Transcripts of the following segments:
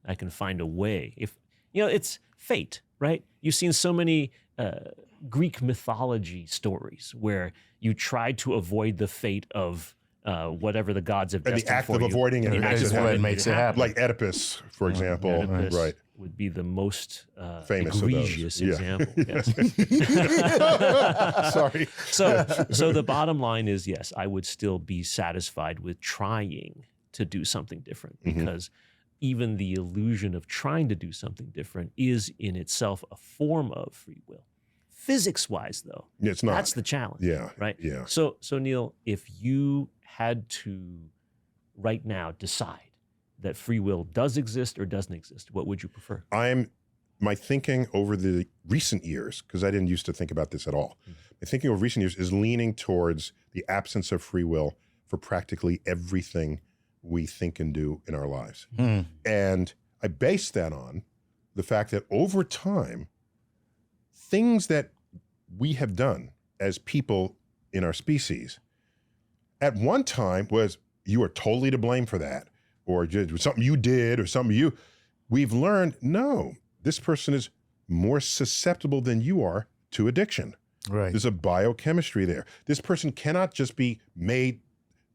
I can find a way. If it's fate, right? You've seen so many Greek mythology stories where you try to avoid the fate of whatever the gods have destined for you. And the act of avoiding it makes it happen. Like Oedipus, for example. Oedipus Right. would be the most famous egregious of those. example. Yes. Sorry. So the bottom line is, yes, I would still be satisfied with trying to do something different, because even the illusion of trying to do something different is in itself a form of free will. Physics-wise, though, it's not. That's the challenge. Yeah. Right. Yeah. So Neil, if you had to right now decide that free will does exist or doesn't exist, what would you prefer? My thinking over the recent years, because I didn't used to think about this at all, my thinking over recent years is leaning towards the absence of free will for practically everything we think and do in our lives. And I base that on the fact that over time, things that we have done as people in our species, at one time was, you are totally to blame for that, or just something you did, or something we've learned, no, this person is more susceptible than you are to addiction. Right. There's a biochemistry there. This person cannot just be made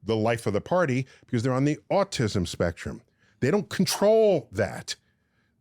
the life of the party because they're on the autism spectrum. They don't control that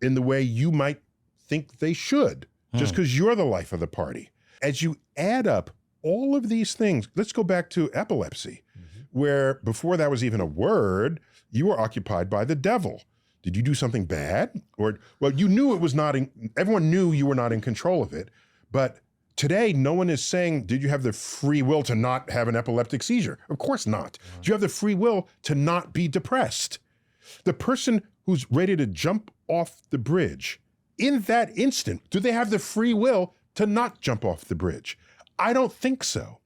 in the way you might think they should, just because you're the life of the party. As you add up all of these things, let's go back to epilepsy, where before that was even a word, you were occupied by the devil. Did you do something bad? Well, you knew it was not, everyone knew you were not in control of it, but today, no one is saying, did you have the free will to not have an epileptic seizure? Of course not. Do you have the free will to not be depressed? The person who's ready to jump off the bridge, in that instant, do they have the free will to not jump off the bridge? I don't think so.